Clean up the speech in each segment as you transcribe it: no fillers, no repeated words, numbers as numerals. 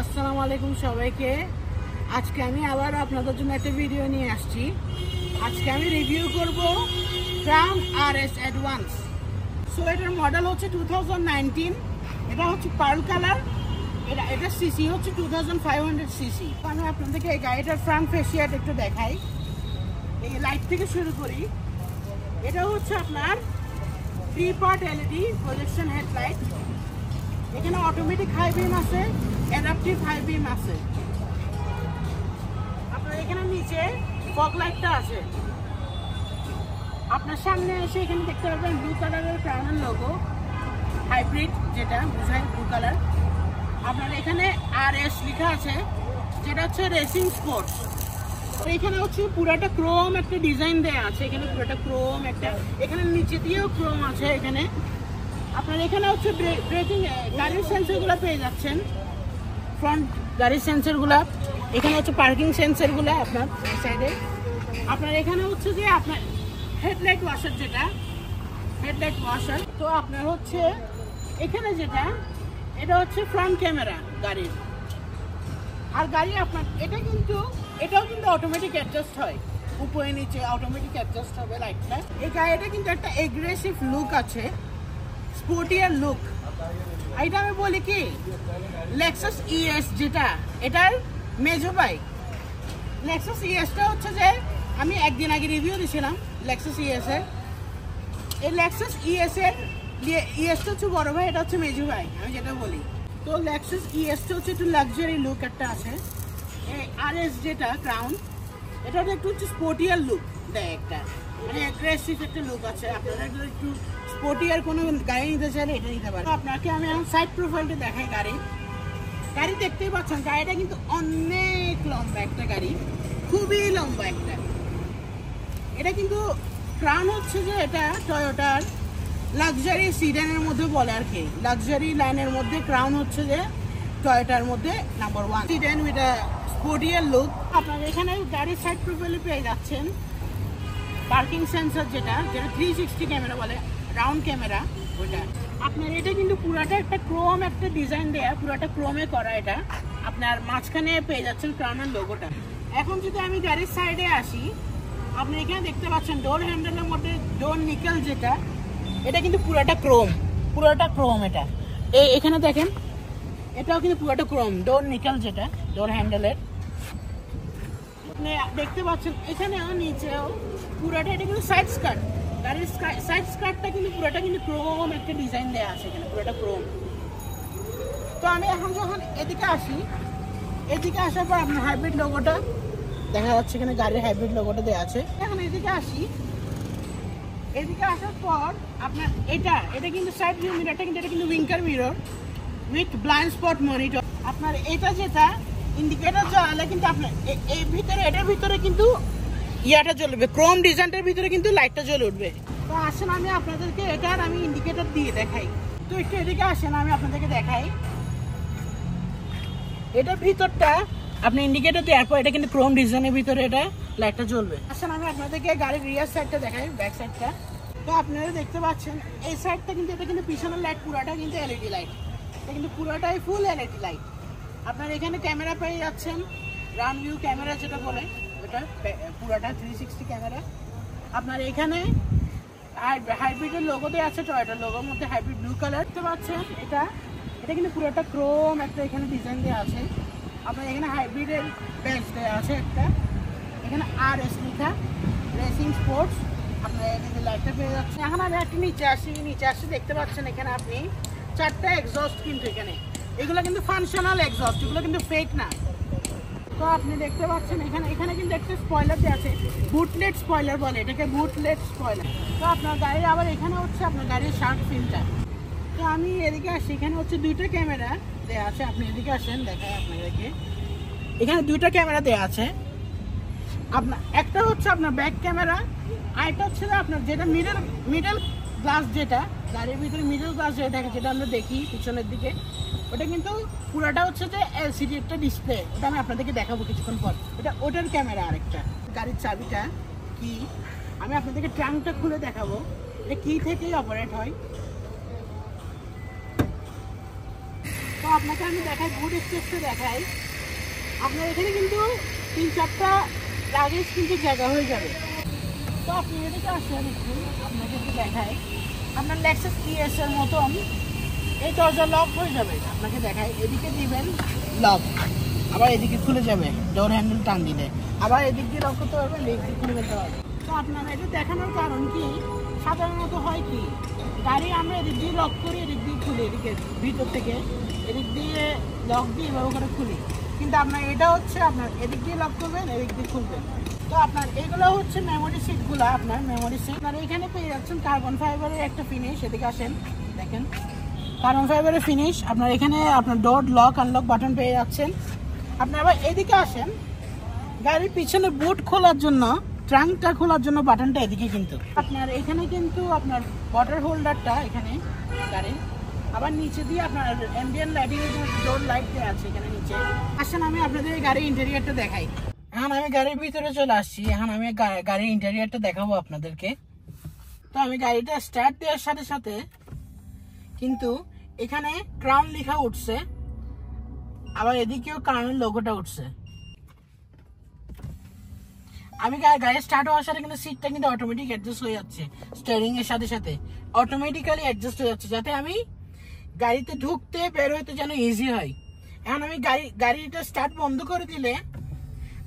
আসসালামু আলাইকুম সবাইকে। আজকে আমি আবার আপনাদের জন্য একটা ভিডিও নিয়ে আসছি। আজকে আমি রিভিউ করব ক্রাউন RS অ্যাডভান্স। সো এটার মডেল হচ্ছে 2019। এটা হচ্ছে পার্ল কালার। এটা সিসি হচ্ছে 2500 সিসি। আমি আপনাদেরকে এই গাড়িটার ফ্রন্ট ফেসিয়াটা একটু দেখাই। এই লাইট থেকে শুরু করি। এটা হচ্ছে আপনার 3 পার্ট LED প্রজেকশন হেডলাইট। এখানে অটোমেটিক হাই বিম আছে, অ্যাডাপটিভ হাই বিম আছে। আপনার এখানে নিচে ফগ লাইটটা আছে। আপনার সামনে এসে এখানে দেখতে পাবেন ব্লু কালারের ক্রাউনের লোগো, হাইব্রিড যেটা বোঝায় ব্লু কালার। আপনার এখানে RS লেখা আছে, যেটা হচ্ছে রেসিং স্পোর্টস। এখানে হচ্ছে পুরাটা ক্রোম একটা ডিজাইন দেয়া আছে। এখানে পুরাটা ক্রোম একটা, এখানে নিচে দিয়েও ক্রোম আছে। এখানে আপনার এখানে হচ্ছে ব্রেকিং গাড়ির সেন্সরগুলো পেয়ে যাচ্ছেন, ফ্রন্ট গাড়ির সেন্সরগুলো। এখানে হচ্ছে পার্কিং সেন্সরগুলো আপনার সাইডে। আপনার এখানে হচ্ছে যে আপনার হেডলাইট ওয়াশার, যেটা হেডলাইট ওয়াশার। তো আপনার হচ্ছে এখানে যেটা, এটা হচ্ছে ফ্রন্ট ক্যামেরা গাড়ির। আর গাড়ি আপনার এটাও কিন্তু অটোমেটিক অ্যাডজাস্ট হয়, উপরে নিচে অটোমেটিক অ্যাডজাস্ট হবে লাইটটা। এই গাড়িটা কিন্তু একটা এগ্রেসিভ লুক আছে, স্পোর্টিয়ার লুক। এটা আমি বলি কি, লেক্সাস ES যেটা, এটার মেজো বাইক। লেক্সাস ESটা হচ্ছে যে আমি একদিন আগে রিভিউ দিয়েছিলাম লেক্সাস ES এর। এই লেক্সাস ESটা হচ্ছে বড় ভাই, এটা হচ্ছে মেজো ভাই, আমি যেটা বলি। তো লেক্সাস ESটা হচ্ছে একটু লাক্সারি লুক একটা আছে। এই RS যেটা ক্রাউন, এটা একটু হচ্ছে স্পোর্টিয়ার লুক দেয় একটা, মানে অ্যাগ্রেসিভ একটা লুক আছে। আপনারা একটু স্পোর্টিয়ার কোনো গাড়ি নিতে চাইলে এটা নিতে পারেন। আপনাকে আমি এখন সাইড প্রোফাইলটা দেখাই। গাড়ি দেখতেই পাচ্ছেন, গাড়িটা কিন্তু অনেক লম্বা একটা গাড়ি, খুবই লম্বা একটা। এটা কিন্তু ক্রাউন হচ্ছে যে এটা টয়োটার লাক্সারি সিডানের মধ্যে বলে আর কি। লাক্সারি লাইনের মধ্যে ক্রাউন হচ্ছে যে টয়োটার মধ্যে নাম্বার 1 সিডান উইথ স্পোর্টিয়ার লুক। আপনারা এখানে গাড়ির সাইড প্রোফাইলে পেয়ে যাচ্ছেন পার্কিং সেন্সর, যেটা 360 ক্যামেরা বলে, রাউন্ড ক্যামেরা ওইটা। আপনার এটা কিন্তু পুরাটা একটা ক্রোম একটা ডিজাইন দেয়া, পুরাটা ক্রোমে করা। এটা আপনার মাঝখানে পেয়ে যাচ্ছেন ক্রাউনের লোগোটা। এখন যদি আমি গাড়ির সাইডে আসি, আপনি এখানে দেখতে পাচ্ছেন ডোর হ্যান্ডেলের মধ্যে ডোর নিকেল যেটা, এটা কিন্তু পুরাটা ক্রোম। এটা এখানে দেখেন, এটাও কিন্তু পুরাটা ক্রোম, ডোর নিকেল যেটা ডোর হ্যান্ডেলের। আপনি দেখতে পাচ্ছেন এখানেও নিচেও পুরাটা, এটা কিন্তু সাইড স্কার্ট। গাড়ির সাইড স্কার্টটা কিন্তু পুরোটা কিন্তু ক্রোম একটা ডিজাইন দেওয়া আছে, এখানে পুরোটা ক্রোম। তো আমি এখন যখন এদিকে আসার পর আপনার হাইব্রিড লোগোটা দেখা যাচ্ছে, এখানে গাড়ির হাইব্রিড লোগোটা দেওয়া আছে। এখন এদিকে আসার পর আপনার এটা কিন্তু সাইড ভিউ মিররটা কিন্তু, এটা কিন্তু winker mirror with blind spot monitor. আপনার এটা যেটা ইন্ডিকেটর জ্বালালে কিন্তু আপনার এটার ভিতরে কিন্তু ইয়াটা জ্বলবে, ক্রোম ডিজাইনটার ভিতরে কিন্তু লাইটটা জ্বলে উঠবে। তো আসেন আমি আপনাদেরকে এটার আমি ইন্ডিকেটর দিয়ে দেখাই। তো একটু এদিকে আসেন, আমি আপনাদেরকে দেখাই। এটার ভিতরটা আপনি ইন্ডিকেটর দেওয়ার পর এটা কিন্তু ক্রোম ডিজাইনের ভিতরে এটা লাইটটা জ্বলবে। আসেন আমি আপনাদেরকে গাড়ির রিয়ার সাইডটা দেখাই, ব্যাক সাইডটা। তো আপনারা দেখতে পাচ্ছেন এই সাইডটা কিন্তু, এটা কিন্তু পিছনের লাইট পুরাটা কিন্তু LED লাইট, এটা কিন্তু পুরোটাই ফুল LED লাইট। আপনার এখানে ক্যামেরা পেয়ে যাচ্ছেন, রাউন্ড ভিউ ক্যামেরা যেটা বলে, এটা পুরোটা 360 ক্যামেরা। আপনার এখানে হাইব্রিডের লোগো দেওয়া আছে, টয়োটার লোগোর মধ্যে হাইব্রিড ব্লু কালার দেখতে পাচ্ছেন। এটা কিন্তু পুরোটা ক্রোম একটা এখানে ডিজাইন দেওয়া আছে। আপনার এখানে হাইব্রিডের ব্যাচ দেওয়া আছে একটা, এখানে RS লেখা, রেসিং স্পোর্টস। আপনার এখানে লাইটটা পেয়ে যাচ্ছে। এখন আমি একটু নিচে আসি দেখতে পাচ্ছেন এখানে আপনি 4টা এক্সস্ট কিন্তু এখানে, এগুলো কিন্তু ফাংশনাল এক্সস্ট, এগুলো কিন্তু ফেক না। তো আপনি দেখতে পাচ্ছেন এখানে কিন্তু একটা স্পয়লার দেওয়া আছে, বুটলেট স্পয়লার বলে এটাকে, বুটলেট স্পয়লার। তো আপনার গাড়ির আবার এখানে হচ্ছে আপনার গাড়ির শার্ক ফিল্টার। তো আমি এদিকে আসি, এখানে হচ্ছে 2টা ক্যামেরা দেওয়া আছে। আপনি এদিকে আসেন, দেখায় আপনাদেরকে। এখানে 2টা ক্যামেরা দেওয়া আছে। আপনার একটা হচ্ছে আপনার ব্যাক ক্যামেরা, আরেকটা হচ্ছে আপনার যেটা মিডল গ্লাস, যেটা গাড়ির ভিতরে মিডল গ্লাস যেটা আমরা দেখি পিছনের দিকে, ওটা কিন্তু পুরোটা হচ্ছে যে LCD একটা ডিসপ্লে। ওটা আমি আপনাদেরকে দেখাবো কিছুক্ষণ পর। ওটার ক্যামেরা আরেকটা। গাড়ির চাবিটা কি, আমি আপনাদেরকে ট্রাঙ্কটা খুলে দেখাবো। এটা কি থেকেই অপারেট হয়। তো আপনাকে আমি দেখাই, বুট স্পেসটা দেখাই। আপনার এখানে কিন্তু 3-4টা লাগেজ কিন্তু জায়গা হয়ে যাবে। তো আপনি এদিকে আসেন একটু, আপনাকে একটু দেখাই। আপনার লেক্সাস ES এর মতন এই দরজা লক হয়ে যাবে, আপনাকে দেখাই। এদিকে দিবেন লক, আবার এদিকে খুলে যাবে ডোর হ্যান্ডেল টান দিলে, আবার এদিক দিয়ে লক করতে পারবেন, এদিক দিয়ে খুলে যেতে পারবেন। তো আপনারা এটা দেখানোর কারণ কি, সাধারণত হয় কি গাড়ি আমরা এদিক দিয়ে লক করি, এদিক দিয়ে খুলি, এদিকে ভিতর থেকে এদিক দিয়ে লক দিয়ে এভাবে করে খুলি, কিন্তু আপনার এটা হচ্ছে আপনার এদিক দিয়ে লক করবেন, এদিক দিয়ে খুলবেন। তো আপনার এগুলো হচ্ছে মেমোরি সিটগুলো, আপনার মেমোরি সিট আপনার এখানে পেয়ে যাচ্ছেন কার্বন ফাইবারের একটা ফিনিশ। এদিকে আসেন দেখেন, কার্বন ফাইবারের ফিনিশ। আপনার এখানে আপনার ডোর লক আনলক বাটন পেয়ে যাচ্ছেন। আপনি আবার এদিকে আসেন, গাড়ির পিছনে বুট খোলার জন্য, ট্রাঙ্কটা খোলার জন্য বাটনটা এদিকে, কিন্তু আপনার এখানে কিন্তু আপনার ওয়াটার হোল্ডারটা এখানে গাড়ির, আবার নিচে দিয়ে আপনার অ্যাম্বিয়েন্ট লাইটিং এর ডোর লাইট দেওয়া আছে এখানে নিচে। আসেন আমি আপনাদের গাড়ির ইন্টেরিয়রটা দেখাই। এখন আমি গাড়ির ভিতরে চলে আসছি, এখন আমি গাড়ির ইন্টেরিয়রটা দেখাবো আপনাদেরকে। তো আমি গাড়িটা স্টার্ট দেওয়ার সাথে সাথে কিন্তু এখানে ক্রাউন লেখা উঠছে, আবার এদিকেও ক্রাউনের লোগোটা উঠছে। আমি গাড়ি স্টার্ট হওয়ার সাথে কিন্তু সিটটা কিন্তু অটোমেটিক অ্যাডজাস্ট হয়ে যাচ্ছে, স্টিয়ারিং এর সাথে সাথে অটোমেটিক্যালি অ্যাডজাস্ট হয়ে যাচ্ছে, যাতে আমি গাড়িতে ঢুকতে বের হইতে যেন ইজি হয়। এখন আমি গাড়িটা স্টার্ট বন্ধ করে দিলে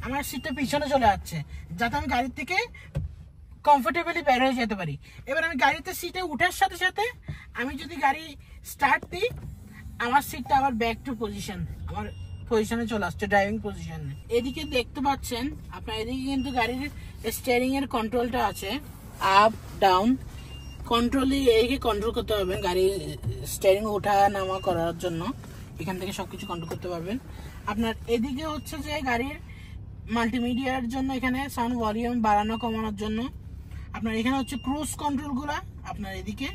আমার সিটটা পিছনে চলে যাচ্ছে, যাতে আমি গাড়ির থেকে কমফোর্টেবলি বের হয়ে যেতে পারি। এবার আমি গাড়িতে সিটে উঠার সাথে সাথে আমি যদি গাড়ি স্টার্ট দিই, আমার সিটটা আবার ব্যাক টু পজিশন, আমার পজিশনে চলে আসছে, ড্রাইভিং পজিশনে। এদিকে দেখতে পাচ্ছেন আপনার, এদিকে কিন্তু গাড়ির স্টিয়ারিং এর কন্ট্রোলটা আছে, আপ ডাউন কন্ট্রোলই, এদিকে কন্ট্রোল করতে পারবেন গাড়ির স্টিয়ারিং ওঠা নামা করার জন্য, এখান থেকে সবকিছু কন্ট্রোল করতে পারবেন। আপনার এদিকে হচ্ছে যে গাড়ির মাল্টিমিডিয়ার জন্য, এখানে সাউন্ড ভলিউম বাড়ানো কমানোর জন্য। আপনার এখানে হচ্ছে ক্রুজ কন্ট্রোল গুলা, আপনার এদিকে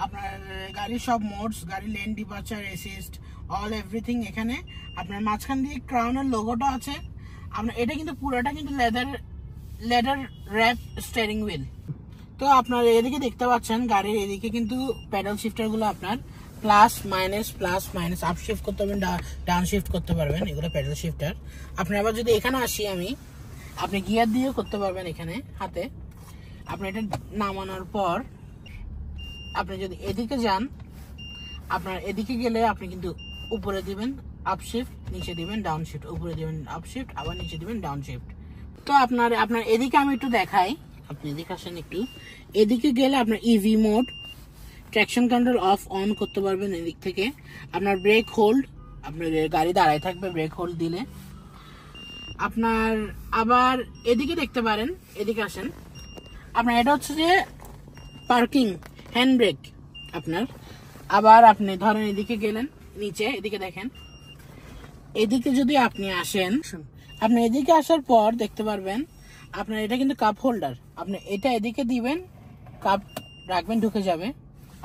আপনার গাড়ির সব মোডস, গাড়ির lane departure assist all everything এখানে। আপনার মাঝখান দিয়ে ক্রাউনের লোগোটা আছে। আপনার এটা কিন্তু পুরোটা কিন্তু লেদার র্যাপ স্টিয়ারিং হুইল। তো আপনার এদিকে দেখতে পাচ্ছেন গাড়ির এদিকে কিন্তু প্যাডেল শিফটার গুলো আপনার প্লাস মাইনাস আপ শিফট করতে পারবেন, ডাউন শিফট করতে পারবেন, এগুলো প্যাডেল শিফটার। আপনি আবার যদি এখানে আসি আমি, আপনি গিয়ার দিয়েও করতে পারবেন এখানে হাতে। আপনি এটা নামানোর পর আপনি যদি এদিকে যান, আপনার এদিকে গেলে আপনি কিন্তু উপরে দিবেন আপ শিফট, নিচে দিবেন ডাউন শিফট, উপরে দিবেন আপ শিফট, আবার নিচে দিবেন ডাউন শিফট। তো আপনার এদিকে আমি একটু দেখাই, আপনি এদিকে আসেন একটু। এদিকে গেলে আপনার EV mode, traction control of on করতে পারবেন এদিক থেকে। আপনার ব্রেক হোল্ড, আপনার গাড়ি দাঁড়ায় থাকবে ব্রেক হোল্ড দিলে। আপনার আবার এদিকে দেখতে পারেন, এদিকে আসেন, আপনার এটা হচ্ছে যে পার্কিং হ্যান্ড ব্রেক আপনার। আবার আপনি ধরেন এদিকে গেলেন নিচে, এদিকে দেখেন, এদিকে যদি আপনি আসেন, আপনি এদিকে আসার পর দেখতে পারবেন আপনার এটা কিন্তু কাপ হোল্ডার। আপনি এটা এদিকে দিবেন, কাপ রাখবেন, ঢুকে যাবে।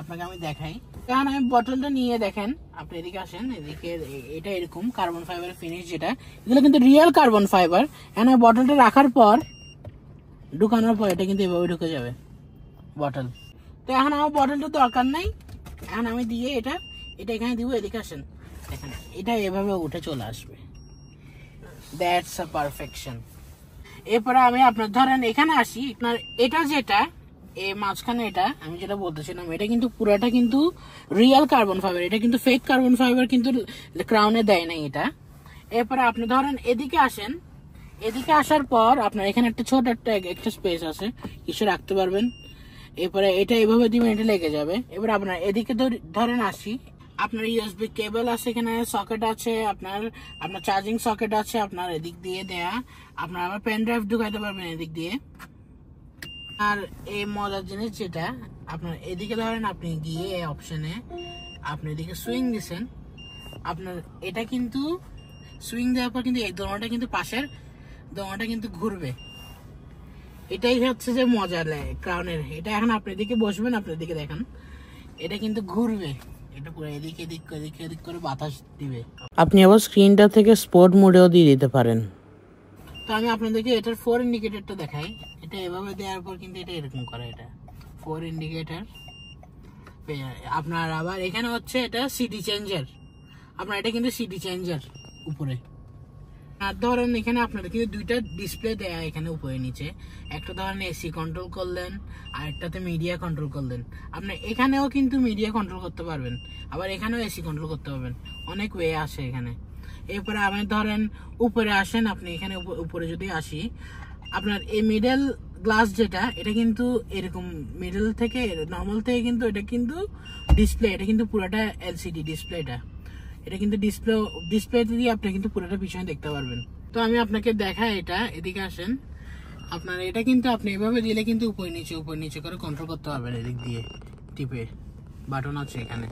আপনাকে আমি দেখাই, এখন আমি বটলটা নিয়ে দেখেন, আপনি এদিকে আসেন, এদিকে এটা এরকম কার্বন ফাইবারের ফিনিশ, যেটা এগুলো কিন্তু রিয়েল কার্বন ফাইবার। এখন আমি বটলটা রাখার পর, ঢুকানোর পর এটা কিন্তু এভাবে ঢুকে যাবে বটল। তো এখন আমার বটলটা দরকার নাই, এখন আমি দিয়ে এটা এখানে দিব, এদিকে আসেন দেখেন, এটা এভাবে উঠে চলে আসবে। That's a perfection. এরপরে আমি আপনার ধরেন এখানে আসি, আপনার এটা যেটা এই মাঝখানে, এটা আমি যেটা বলতেছিলাম, এটা কিন্তু পুরাটা কিন্তু রিয়েল কার্বন ফাইবার, এটা কিন্তু ফেক কার্বন ফাইবার কিন্তু ক্রাউনে দেয় নাই এটা। এরপরে আপনি ধরেন এদিকে আসেন, এদিকে আসার পর আপনার এখানে একটা ছোট একটা স্পেস আছে, কিছু রাখতে পারবেন। এরপরে এটা এভাবে দিবেন, এটা লেগে যাবে। এবার আপনার এদিকে ধরেন আসি, আপনার ইউএসবি কেবল আছে, এখানে সকেট আছে, আপনার চার্জিং সকেট আছে আপনার এদিক দিয়ে দেয়া। আপনার আবার পেন ড্রাইভ ঢুকাইতে পারবেন এদিক দিয়ে। আর এই মজার জিনিস যেটা, আপনার এদিকে ধরেন আপনি গিয়ে এই অপশনে আপনি এদিকে সুইং দিচ্ছেন, আপনার এটা কিন্তু সুইং দেওয়ার পর কিন্তু এই দোনোটা কিন্তু পাশের দোনোটা কিন্তু ঘুরবে। এটাই হচ্ছে যে মজা লাগে ক্রাউনের। এটা এখন আপনি এদিকে বসবেন, আপনি এদিকে দেখেন, এটা কিন্তু ঘুরবে, এটা পুরো এদিক এদিক করে বাতাস দিবে। আপনি আবার স্ক্রিনটা থেকে স্পোর্ট মোডেও দিয়ে দিতে পারেন। তো আমি আপনাদেরকে এটার 4 ইন্ডিকেটরটা দেখাই। এটা এভাবে দেওয়ার পর কিন্তু এটা এরকম করে, এটা 4 ইন্ডিকেটর আপনার। আবার এখানে হচ্ছে এটা সিটি চেঞ্জার, আপনার এটা কিন্তু সিটি চেঞ্জার উপরে। আর ধরেন এখানে আপনার কিন্তু দুইটা ডিসপ্লে দেয়া এখানে উপরে নিচে, একটা ধরেন এসি কন্ট্রোল করলেন, আরেকটাতে মিডিয়া কন্ট্রোল করলেন। আপনি এখানেও কিন্তু মিডিয়া কন্ট্রোল করতে পারবেন, আবার এখানেও এসি কন্ট্রোল করতে পারবেন, অনেক ওয়ে আসে এখানে। এরপরে আপনি ধরেন উপরে আসেন, আপনি এখানে উপরে যদি আসি, আপনার এই মিডল গ্লাস যেটা, এটা কিন্তু এরকম মিডল থেকে নর্মাল থেকে কিন্তু এটা কিন্তু ডিসপ্লে, এটা কিন্তু পুরোটা এলসিডি ডিসপ্লেটা, এটা কিন্তু ডিসপ্লে দিয়ে আপনি কিন্তু পুরোটা পিছনে দেখতে পারবেন। তো আমি আপনাকে দেখাই এটা, এদিকে আসেন। আপনার এটা কিন্তু আপনি এভাবে দিলে কিন্তু উপর নিচে করে কন্ট্রোল করতে পারবেন, এদিক দিয়ে টিপে, বাটন আছে এখানে।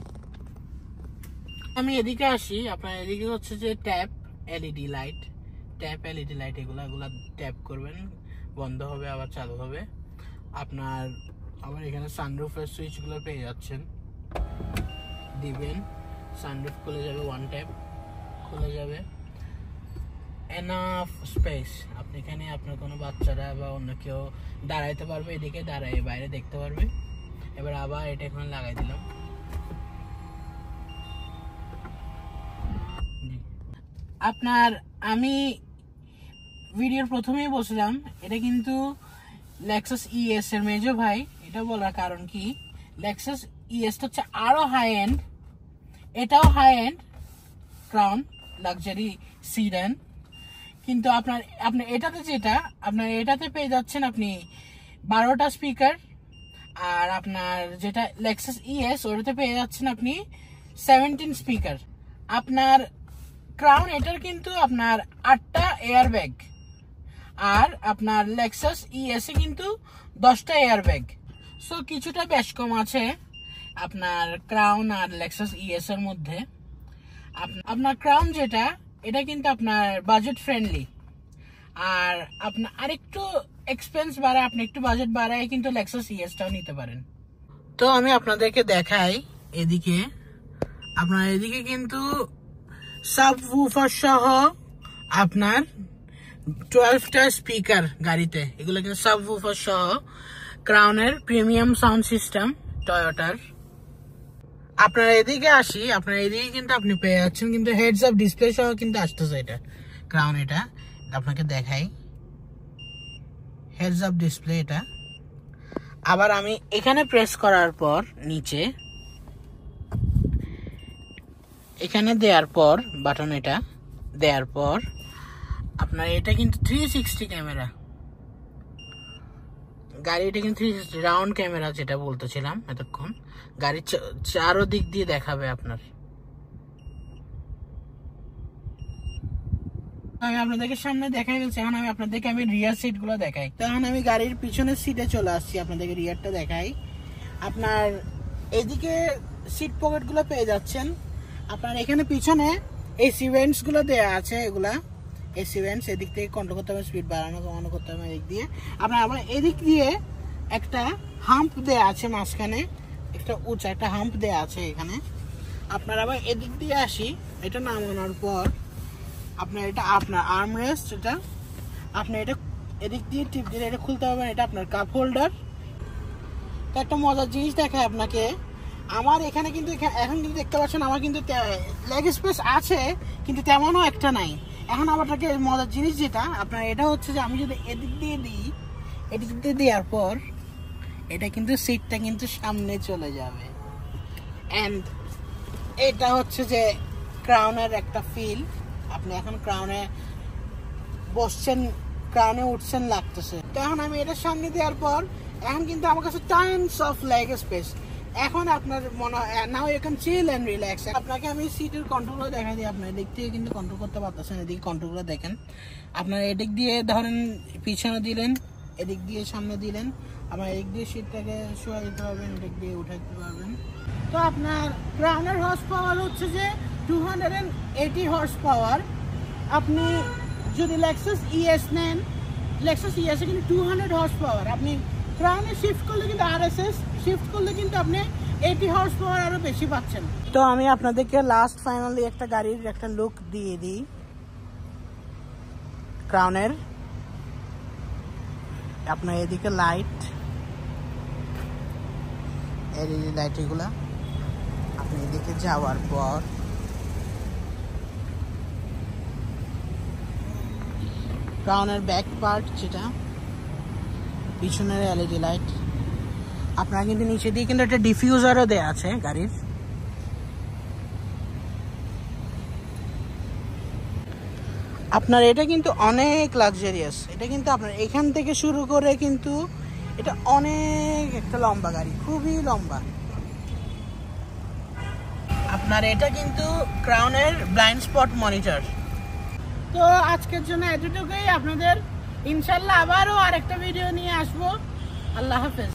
আমি এদিকে আসি, আপনার এদিকে হচ্ছে যে ট্যাপ এলইডি লাইট, এগুলা ট্যাপ করবেন, বন্ধ হবে আবার চালু হবে। আপনার আবার এখানে সানরুফের সুইচগুলো পেয়ে যাচ্ছেন, দিবেন, সানরুফ খুলে যাবে, ওয়ান ট্যাপ খুলে যাবে। এনাফ স্পেস, আপনি এখানে আপনার কোনো বাচ্চারা বা অন্য কেউ দাঁড়াইতে পারবে, এদিকে দাঁড়ায় বাইরে দেখতে পারবে। এবার আবার এটা এখানে লাগাই দিলাম। আপনার আমি ভিডিওর প্রথমেই বলছিলাম এটা কিন্তু লেক্সাস ইএস এর মেজো ভাই। এটা বলার কারণ কি, লেক্সাস ইএস হচ্ছে আরো হাই এন্ড, এটাও high end crown luxury sedan, কিন্তু আপনার এটাতে যেটা আপনার এটাতে পেয়ে যাচ্ছেন আপনি 12টা স্পিকার, আর আপনার যেটা লেক্সাস ইএস ওটাতে পেয়ে যাচ্ছেন আপনি 17 স্পিকার। আপনার ক্রাউন এটার কিন্তু আপনার 8টা এয়ার ব্যাগ, আর আপনার লেক্সাস ইএস এ কিন্তু 10টা এয়ার ব্যাগ। সো কিছুটা বেশ কম আছে আপনার ক্রাউন আর লেক্সাস ইএস এর মধ্যে। আপনার ক্রাউন যেটা, এটা কিন্তু আপনার বাজেট ফ্রেন্ডলি, আর আপনার আরেকটু এক্সপেন্স বাড়ায়, আপনি একটু বাজেট বাড়ায় কিন্তু লেক্সাস ইএসটাও নিতে পারেন। তো আমি আপনাদেরকে দেখাই এদিকে, আপনার এদিকে কিন্তু সাবউফার সহ আপনার 12টা স্পিকার গাড়িতে, এগুলো কিন্তু সাবউফার সহ ক্রাউনের প্রিমিয়াম সাউন্ড সিস্টেম টয়োটার। আপনার এদিকে আসি, আপনার এদিকে কিন্তু আপনি পেয়ে যাচ্ছেন কিন্তু হেডস আপ ডিসপ্লে সহ কিন্তু আসতেছে এটা ক্রাউন। এটা আপনাকে দেখাই, হেডস আপ ডিসপ্লে এটা। আবার আমি এখানে প্রেস করার পর নিচে এখানে দেওয়ার পর বাটন, এটা দেওয়ার পর আপনার এটা কিন্তু 360 ক্যামেরা গাড়ি, এটা কিন্তু 360 রাউন্ড ক্যামেরা যেটা বলতেছিলাম এতক্ষণ, গাড়ির চারো দিক দিয়ে দেখাবে আপনার। আমি আপনাদেরকে সামনে দেখাই ফেলছি, এখন আমি আপনাদেরকে রিয়ার সিট গুলো দেখাই। তখন আমি গাড়ির পিছনের সিটে চলে আসছি, আপনাদেরকে রিয়ারটা দেখাই। আপনার এদিকে সিট পকেট গুলো পেয়ে যাচ্ছেন। আপনার এখানে পিছনে এসি ভেন্টস গুলো দেওয়া আছে, এগুলা এসি ভেন্টস, এদিক থেকে কন্ট্রোল করতে হবে, স্পিড বাড়ানো কমানো করতে হবে এদিক দিয়ে। আপনার আবার এদিক দিয়ে একটা হাম্প দেওয়া আছে, মাঝখানে একটা উঁচা একটা হাম্প দেওয়া আছে এখানে। আপনার আবার এদিক দিয়ে আসি, এটা নামানোর পর আপনার এটা আপনার আর্মরেস্ট, এটা আপনি এটা এদিক দিয়ে টিপ দিলে এটা খুলতে পারবেন, এটা আপনার কাপ হোল্ডার। তো একটা মজার জিনিস দেখায় আপনাকে, আমার এখানে কিন্তু এখন কিন্তু দেখতে পাচ্ছেন আমার কিন্তু লেগ স্পেস আছে, কিন্তু তেমনও একটা নাই। এখন আমারটাকে মজার জিনিস যেটা আপনার, এটা হচ্ছে যে আমি যদি এদিক দিয়ে দিই, এদিক দিয়ে দেওয়ার পর এটা কিন্তু সিটটা কিন্তু সামনে চলে যাবে। অ্যান্ড এটা হচ্ছে যে ক্রাউনের একটা ফিল, আপনি এখন ক্রাউনে বসছেন, ক্রাউনে উঠছেন লাগতেছে। তো এখন আমি এটা সামনে দেওয়ার পর এখন কিন্তু আমার কাছে টাইমস অফ লেগ স্পেস। এখন আপনার মনে হয় now you can chill and relax. আপনাকে আমি সিটের কন্ট্রোলও দেখাই দিই, আপনার এদিক থেকে কিন্তু কন্ট্রোল করতে পারতেছেন, এদিকে কন্ট্রোলগুলো দেখেন। আপনার এদিক দিয়ে ধরেন পিছনে দিলেন, এদিক দিয়ে সামনে দিলেন, আপনার এদিক দিয়ে সিটটাকে শোয়া দিতে পারবেন, এদিক দিয়ে উঠে দিতে পারবেন। তো আপনার ক্রাউনের হর্স পাওয়ার হচ্ছে যে 280 হর্স পাওয়ার। আপনি যদি লেক্সাস ইএস নেন, লেক্সাস ইএস এ কিন্তু 200 হর্স পাওয়ার। আপনি ক্রাউনে শিফট করলে কিন্তু আরএসএস শিফট করলে কিন্তু আপনি 80 হর্স পাওয়ার আরো বেশি পাচ্ছেন। তো আমি আপনাদেরকে লাস্ট ফাইনালি একটা গাড়ির একটা লুক দিয়ে দিই ক্রাউনের। আপনার এদিকে লাইট, এলইডি লাইট, এগুলা আপনি এদিকে যাওয়ার পর ক্রাউনের ব্যাক পার্ট, যেটা পিছনের এলইডি লাইট। আপনারা কিন্তু নিচে দিয়ে কিন্তু একটা ডিফিউজারও দেয়া আছে গাড়ির। আপনার এটা কিন্তু অনেক লাক্সারিয়াস। এটা কিন্তু আপনার এখান থেকে শুরু করে কিন্তু এটা অনেক একটা লম্বা গাড়ি, খুবই লম্বা। আপনার এটা কিন্তু ক্রাউনের ব্লাইন্ড স্পট মনিটর। তো আজকের জন্য এতটুকুই। আপনাদের ইনশাল্লাহ আবারও আরেকটা ভিডিও নিয়ে আসবো। আল্লাহ হাফেজ।